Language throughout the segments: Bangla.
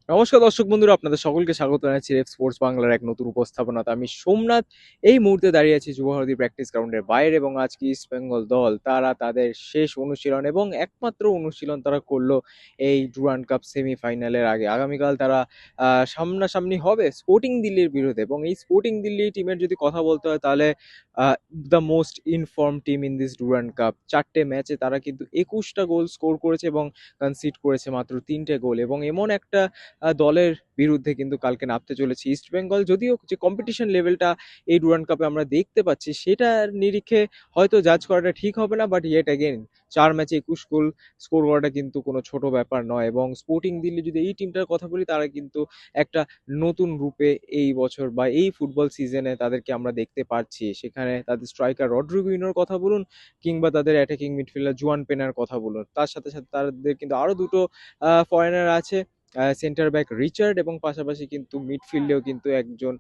নমস্কার দর্শক বন্ধুরা, আপনাদের সকলকে স্বাগত জানাচ্ছি রেফ স্পোর্টস বাংলার এক নতুন উপস্থাপনাতে। আমি সোমনাথ এই মুহূর্তে দাঁড়িয়ে আছি যুবভারতী প্র্যাকটিস গ্রাউন্ডের বাইরে, এবং আজকে ইস্ট বেঙ্গল দল তারা তাদের শেষ অনুশীলন এবং একমাত্র অনুশীলন তারা করলো এই ডুরান্ড কাপ সেমিফাইনালের আগে। আগামীকাল তারা সামনাসামনি হবে স্পোর্টিং দিল্লির বিরুদ্ধে, এবং এই স্পোর্টিং দিল্লি টিমের যদি কথা বলতে হয় তাহলে the most inform team in this Durand cup. 4টে ম্যাচে তারা কিন্তু 21টা গোল স্কোর করেছে এবং কনসিড করেছে মাত্র 3টে গোল, এবং এমন একটা দলের বিরুদ্ধে কিন্তু কালকে নামতে চলেছে ইস্ট বেঙ্গল। যদিও যে কম্পিটিশন লেভেলটা এই ডুরান্ড কাপে আমরা দেখতে পাচ্ছি সেটার নিরিখে হয়তো জাজ করাটা ঠিক হবে না, বাট ইয়েট অ্যাগেন 4 ম্যাচে 21 গোল স্কোর করাটা কিন্তু কোনো ছোট ব্যাপার নয়। এবং স্পোর্টিং দিল্লি যদি এই টিমটার কথা বলি, তারা কিন্তু একটা নতুন রূপে এই বছর বা এই ফুটবল সিজনে তাদেরকে আমরা দেখতে পাচ্ছি। সেখানে তাদের স্ট্রাইকার রড্রিগুইনোর কথা বলুন, কিংবা তাদের অ্যাটাকিং মিডফিল্ডার জুয়ান পেনার কথা বলুন, তার সাথে সাথে তাদের কিন্তু আরো দুটো ফরেনার আছে, সেন্টার ব্যাক রিচার্ড, এবং পাশাপাশি কিন্তু মিডফিল্ডেও কিন্তু একজন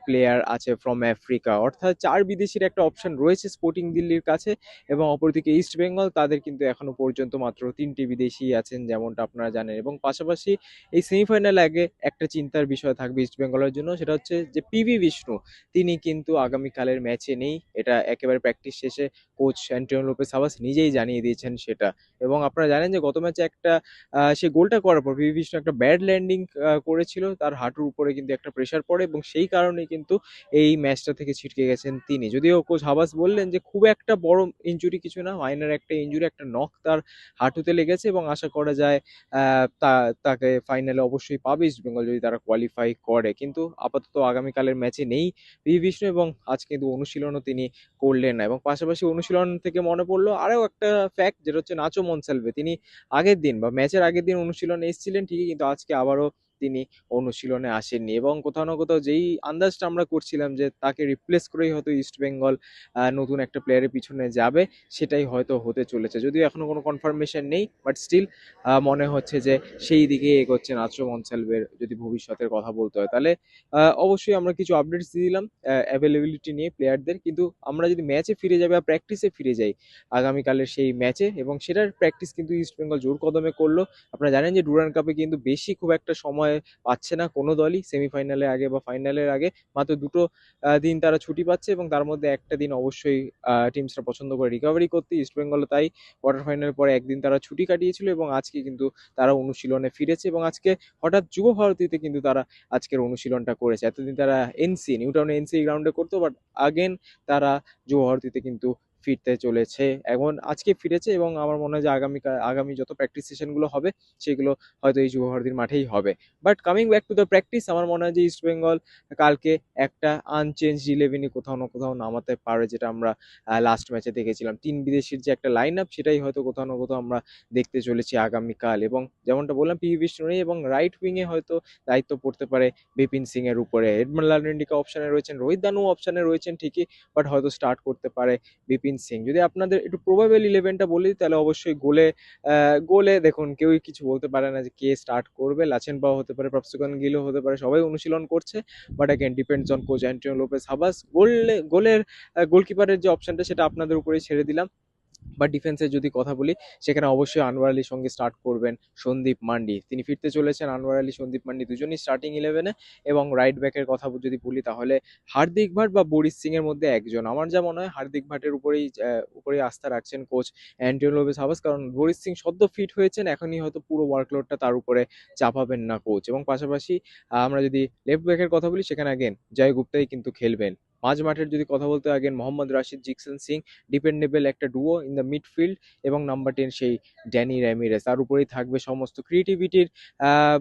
প্লেয়ার আছে ফ্রম আফ্রিকা। অর্থাৎ 4 বিদেশির একটা অপশন রয়েছে স্পোর্টিং দিল্লির কাছে। এবং অপরদিকে ইস্ট বেঙ্গল, তাদের কিন্তু এখনো পর্যন্ত মাত্র 3টি বিদেশি আছেন, যেমনটা আপনারা জানেন। এবং পাশাপাশি এই সেমিফাইনাল আগে একটা চিন্তার বিষয় থাকবে ইস্ট বেঙ্গলের জন্য, সেটা হচ্ছে যে পিভি বিষ্ণু তিনি কিন্তু আগামীকালের ম্যাচে নেই। এটা একেবারে প্র্যাকটিস শেষে কোচ অ্যান্টোনিও লোপেস হাবাস নিজেই জানিয়ে দিয়েছেন সেটা। এবং আপনারা জানেন যে গত ম্যাচে একটা সে গোলটা করার পর পিভি বিষ্ণু একটা ব্যাড ল্যান্ডিং করেছিল, তার হাঁটুর উপরে কিন্তু একটা প্রেশার পড়ে, এবং সেই কারণেই কিন্তু এই ম্যাচটা থেকে ছিটকে গেছেন তিনি। যদিও কোচ হাবাস বললেন যে খুব একটা বড় ইনজুরি কিছু না, মাইনার একটা ইনজুরি, একটা নক তার হাঁটুতে লেগেছে, এবং আশা করা যায় তাকে ফাইনালে অবশ্যই পাবে ইস্ট বেঙ্গল যদি তারা কোয়ালিফাই করে। কিন্তু আপাতত আগামীকালের ম্যাচে নেই পিভি বিষ্ণু, এবং আজ কিন্তু অনুশীলনও তিনি করলেন না। এবং পাশাপাশি অনুশীলন থেকে মনে পড়লো আরও একটা ফ্যাক্ট, যেটা হচ্ছে নাচো মনসালভে। তিনি আগের দিন বা ম্যাচের আগের দিন অনুশীলনে এসেছিলেন ঠিকই, কিন্তু আজকে আবারও তিনি অনুশীলনে আসেননি। এবং কোথাও না কোথাও যেই আন্দাজটা আমরা করছিলাম যে তাকে রিপ্লেস করেই হয়তো ইস্ট বেঙ্গল নতুন একটা প্লেয়ারের পিছনে যাবে, সেটাই হয়তো হতে চলেছে। যদিও এখনো কোনো কনফার্মেশন নেই, বাট স্টিল মনে হচ্ছে যে সেই দিকে এগোচ্ছে নাচো মনসালভের। যদি ভবিষ্যতের কথা বলতে হয় তাহলে অবশ্যই আমরা কিছু আপডেটস দিয়ে দিলাম অ্যাভেলেবিলিটি নিয়ে প্লেয়ারদের। কিন্তু আমরা যদি ম্যাচে ফিরে যাই বা প্র্যাকটিসে ফিরে যাই আগামীকালের সেই ম্যাচে, এবং সেটার প্র্যাকটিস কিন্তু ইস্ট বেঙ্গল জোর কদমে করলো। আপনারা জানেন যে ডুরান্ড কাপে কিন্তু বেশি খুব একটা সময় পাচ্ছে না কোনো দলই, সেমিফাইনালের আগে বা ফাইনালের আগে মাত্র দুটো দিন তারা ছুটি পাচ্ছে, এবং তার মধ্যে একটা দিন অবশ্যই টিমসরা পছন্দ করে রিকভারি করতে। ইস্ট বেঙ্গলও তাই কোয়ার্টার ফাইনালের পরে একদিন তারা ছুটি কাটিয়েছিল, এবং আজকে কিন্তু তারা অনুশীলনে ফিরেছে। এবং আজকে হঠাৎ যুব ভারতীতে কিন্তু তারা আজকের অনুশীলনটা করেছে। এতদিন তারা এনসি নিউ টাউন এনসি গ্রাউন্ডে করতো, বাট আগেন তারা যুব ভারতীতে কিন্তু ফিরতে চলেছে। এখন আজকে ফিরেছে, এবং আমার মনে হয় যে আগামী যত প্র্যাকটিস সেশনগুলো হবে সেগুলো হয়তো এই যুব ভারতীর মাঠেই হবে। But coming back to the practice, আমার মনে হয় যে ইস্ট বেঙ্গল কালকে একটা আনচেঞ্জ ইলেভেনই কোথাও না কোথাও নামাতে পারে, যেটা আমরা লাস্ট ম্যাচে দেখেছিলাম। 3 বিদেশির যে একটা লাইন আপ, সেটাই হয়তো কোথাও না কোথাও আমরা দেখতে চলেছি আগামীকাল। এবং যেমনটা বললাম পিভি বিষ্ণু নেই, এবং রাইট উইংয়ে হয়তো দায়িত্ব পড়তে পারে বিপিন সিং এর উপরে। এডমন্ড লালরেন্ডিকা অপশনে রয়েছেন, রোহিত দানু অপশনে রয়েছেন ঠিকই, বাট হয়তো স্টার্ট করতে পারে বিপিন সিং। যদি আপনাদের একটু প্রবাবল ইলেভেনটা বলি, তাহলে অবশ্যই গোলে দেখুন কেউই কিছু বলতে পারে না যে কে স্টার্ট করবে। লাচেন বাও হতে পারে, প্রফসুকান গিলও হতে পারে, সবাই অনুশীলন করছে। But again depends on coach Antonio Lopez Habas. গোলের গোলকিপারের যে অপশনটা সেটা আপনাদের উপরেই ছেড়ে দিলাম। বা ডিফেন্সের যদি কথা বলি, সেখানে অবশ্যই আনোয়ার আলীর সঙ্গে স্টার্ট করবেন সন্দীপ মান্ডি। তিনি ফিরতে চলেছেন, আনোয়ার আলী সন্দীপ মান্ডি দুজনই স্টার্টিং ইলেভেনে। এবং রাইট ব্যাকের কথা যদি বলি, তাহলে হার্দিক ভাট বা বরিশ সিং এর মধ্যে একজন। আমার যা মনে হয় হার্দিক ভাটের উপরেই আস্থা রাখছেন কোচ অ্যান্টোনিও লোপেস হাবাস, কারণ বরিশ সিং সদ্য ফিট হয়েছেন, এখনই হয়তো পুরো ওয়ার্কলোডটা তার উপরে চাপাবেন না কোচ। এবং পাশাপাশি আমরা যদি লেফট ব্যাকের কথা বলি, সেখানে আগেন জয় গুপ্তাই কিন্তু খেলবেন। মাঝ মাঠের যদি কথা বলতে আগেন মোহাম্মদ রাশিদ, জিকসন সিং, ডিপেন্ডেবল একটা ডুও ইন দ্য মিডফিল্ড। এবং নাম্বার 10 সেই ড্যানি র্যামিরেস, তার উপরেই থাকবে সমস্ত ক্রিয়েটিভিটির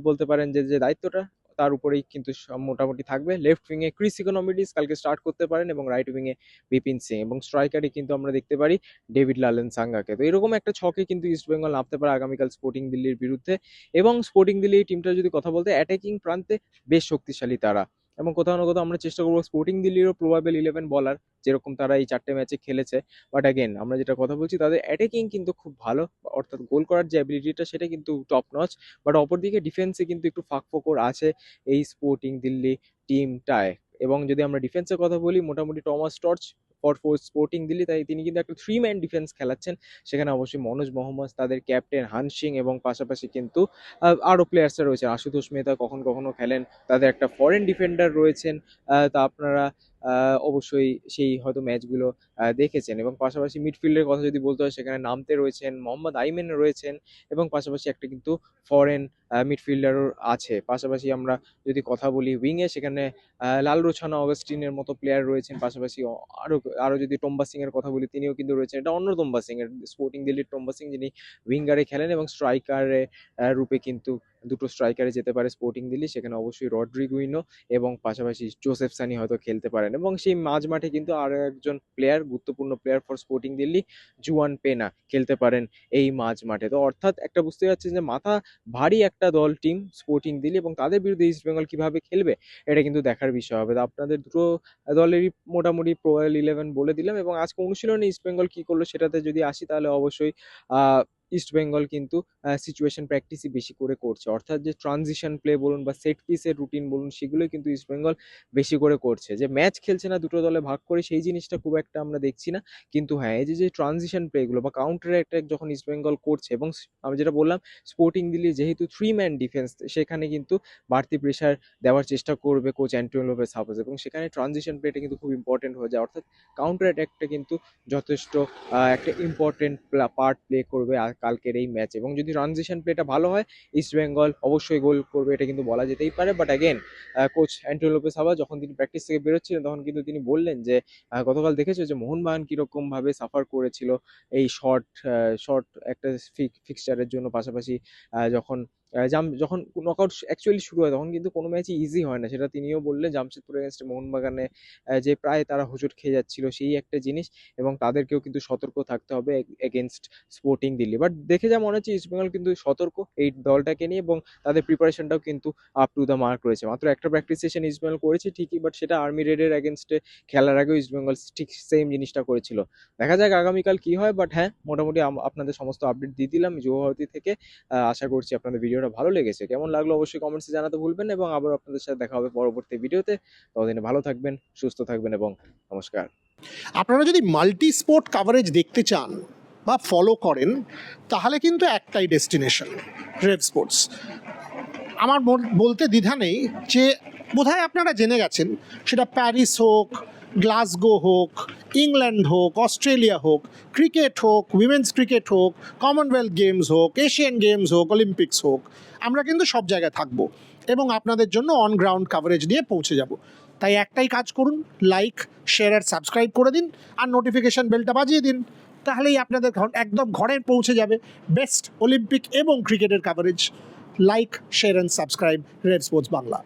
বলতে পারেন যে দায়িত্বটা তার উপরেই কিন্তু মোটামুটি থাকবে। লেফট উইংয়ে ক্রিস ইকোনমিডিস কালকে স্টার্ট করতে পারেন, এবং রাইট উইংয়ে বিপিন সিং, এবং স্ট্রাইকারে কিন্তু আমরা দেখতে পারি ডেভিড লালেন সাঙ্গাকে। তো এরকম একটা ছকে কিন্তু ইস্ট বেঙ্গল নামতে পারে আগামীকাল স্পোর্টিং দিল্লির বিরুদ্ধে। এবং স্পোর্টিং দিল্লি এই টিমটা যদি কথা বলতে, অ্যাটাকিং প্রান্তে বেশ শক্তিশালী তারা। এবং কোথাও না কোথাও আমরা চেষ্টা করবো স্পোর্টিং দিল্লিরও প্রবাবল ইলেভেন বলার, যেরকম তারা এই 4টে ম্যাচে খেলেছে। বাট অ্যাগেন আমরা যেটা কথা বলছি, তাদের অ্যাটাকিং কিন্তু খুব ভালো, অর্থাৎ গোল করার যে অ্যাবিলিটিটা সেটা কিন্তু টপ নচ। বাট অপরদিকে ডিফেন্সে কিন্তু একটু ফাঁক ফোকর আছে এই স্পোর্টিং দিল্লি টিমটায়। এবং যদি আমরা ডিফেন্সের কথা বলি, মোটামুটি Thomas torch for sporting Delhi, তাই তিনি কিন্তু একটা 3 ম্যান ডিফেন্স খেলাচ্ছেন। সেখানে অবশ্যই মনোজ মোহাম্মদ তাদের ক্যাপ্টেন, হান সিং এবং পাশাপাশি কিন্তু আরও প্লেয়ার্সরা রয়েছে। আশুতোষ মেহতা কখনো কখনো খেলেন। তাদের একটা ফরেন ডিফেন্ডার রয়েছেন। তা আপনারা অবশ্যই সেই হয়তো ম্যাচগুলো দেখেছেন। এবং পাশাপাশি মিডফিল্ডের কথা যদি বলতে হয়, সেখানে নামতে রয়েছেন, মোহাম্মদ আইমেন রয়েছেন এবং পাশাপাশি একটা কিন্তু ফরেন মিডফিল্ডারও আছে। পাশাপাশি আমরা যদি কথা বলি উইংয়ে, সেখানে লাল রোছানা অগাস্টিনের মতো প্লেয়ার রয়েছেন। পাশাপাশি আরও আরও যদি টোম্বা সিংয়ের কথা বলি, তিনিও কিন্তু রয়েছেন। এটা অন্য টোম্বা সিং, এর স্পোর্টিং দিল্লির টোম্বা সিং, যিনি উইঙ্গারে খেলেন এবং স্ট্রাইকারে রূপে কিন্তু দুটো স্ট্রাইকারে যেতে পারে স্পোর্টিং দিল্লি। সেখানে অবশ্যই রড্রিগুইনো এবং পাশাপাশি জোসেফ সানি হয়তো খেলতে পারেন। এবং সেই মাঝ মাঠে কিন্তু আরও একজন প্লেয়ার, গুরুত্বপূর্ণ প্লেয়ার ফর স্পোর্টিং দিল্লি, জুয়ান পেনা খেলতে পারেন এই মাঝ মাঠে। তো অর্থাৎ একটা বুঝতে পারছেন যে মাথা ভারী একটা দল টিম স্পোর্টিং দিল্লি, এবং তাদের বিরুদ্ধে ইস্ট বেঙ্গল কিভাবে খেলবে এটা কিন্তু দেখার বিষয় হবে। তো আপনাদের দুটো দলেরই মোটামুটি প্রোয়াল 11 বলে দিলাম। এবং আজকে অনুশীলনে ইস্ট বেঙ্গল কি করলো সেটাতে যদি আসি, তাহলে অবশ্যই ইস্ট বেঙ্গল কিন্তু সিচুয়েশন প্র্যাকটিসই বেশি করে করছে। অর্থাৎ যে ট্রানজিশন প্লে বলুন বা সেট পিসের রুটিন বলুন, সেগুলোই কিন্তু ইস্ট বেঙ্গল বেশি করে করছে। যে ম্যাচ খেলছে না দুটো দলে ভাগ করে, সেই জিনিসটা খুব একটা আমরা দেখছি না। কিন্তু হ্যাঁ, এই যে ট্রানজিশন প্লেগুলো বা কাউন্টার অ্যাটাক যখন ইস্ট বেঙ্গল করছে, এবং আমি যেটা বললাম, স্পোর্টিং দিল্লি যেহেতু 3 ম্যান ডিফেন্স, সেখানে কিন্তু বাড়তি প্রেশার দেওয়ার চেষ্টা করবে কোচ অ্যান্টোনিও লোপেজ হাফেজ, এবং সেখানে ট্রানজিশন প্লেটা কিন্তু খুব ইম্পর্টেন্ট হয়ে যায়। অর্থাৎ কাউন্টার অ্যাটাকটা কিন্তু যথেষ্ট একটা ইম্পর্টেন্ট পার্ট প্লে করবে কালকের এই ম্যাচ। এবং যদি ট্রানজিশন প্লেটা ভালো হয়, ইস্ট বেঙ্গল অবশ্যই গোল করবে, এটা কিন্তু বলা যেতেই পারে। But again, coach Antonio Lopez হাফেজ যখন তিনি প্র্যাকটিস থেকে বেরোচ্ছিলেন, তখন কিন্তু তিনি বললেন যে গতকাল দেখেছো যে মোহনবাগান কীরকম ভাবে সাফার করেছিল এই শর্ট একটা ফিক্সচারের জন্য। পাশাপাশি যখন যখন নকআউট অ্যাকচুয়ালি শুরু হয়, তখন কিন্তু কোনো ম্যাচই ইজি হয় না। সেটা তিনিও বললেন। জামশেদপুর এগেনস্টে মোহনবাগানে যে প্রায় তারা হোঁচট খেয়ে যাচ্ছিল, সেই একটা জিনিস। এবং তাদেরকেও কিন্তু সতর্ক থাকতে হবে এগেনস্ট স্পোর্টিং দিল্লি। বাট দেখে যা মনে হচ্ছে, ইস্টবেঙ্গল কিন্তু সতর্ক এই দলটাকে নিয়ে, এবং তাদের প্রিপারেশনটাও কিন্তু আপ টু দ্য মার্ক রয়েছে। মাত্র একটা প্র্যাকটিস সেশন ইস্টবেঙ্গল করেছে ঠিকই, বাট সেটা আর্মি রেডের এগেনস্টে খেলার আগেও ইস্টবেঙ্গল ঠিক সেম জিনিসটা করেছিল। দেখা যাক আগামীকাল কি হয়। বাট হ্যাঁ, মোটামুটি আপনাদের সমস্ত আপডেট দিয়ে দিলাম যুবভারতী থেকে। আশা করছি আপনাদের ভিডিওটা ভালো লেগেছে। কেমন লাগলো অবশ্যই কমেন্টসে জানাতে ভুলবেন না, এবং আবার আপনাদের সাথে দেখা হবে পরবর্তী ভিডিওতে। ততদিনে ভালো থাকবেন, সুস্থ থাকবেন, এবং নমস্কার। আপনারা যদি মাল্টি স্পোর্ট কাভারেজ দেখতে চান বা ফলো করেন, তাহলে কিন্তু একটাই ডেস্টিনেশন, রেভ স্পোর্টস। আমার বলতে দ্বিধা নেই যে বোধহয় আপনারা জেনে গেছেন, সেটা প্যারিস হোক, গ্লাসগো হোক, ইংল্যান্ড হোক, অস্ট্রেলিয়া হোক, ক্রিকেট হোক, উইমেন্স ক্রিকেট হোক, কমনওয়েলথ গেমস হোক, এশিয়ান গেমস হোক, অলিম্পিক্স হোক, আমরা কিন্তু সব জায়গায় থাকবো এবং আপনাদের জন্য অন গ্রাউন্ড কাভারেজ নিয়ে পৌঁছে যাব। তাই একটাই কাজ করুন, লাইক, শেয়ার আর সাবস্ক্রাইব করে দিন, আর নোটিফিকেশান বেলটা বাজিয়ে দিন। তাহলেই আপনাদের একদম ঘরে পৌঁছে যাবে বেস্ট অলিম্পিক এবং ক্রিকেটের coverage. Like, share and subscribe Rev sports Bangla.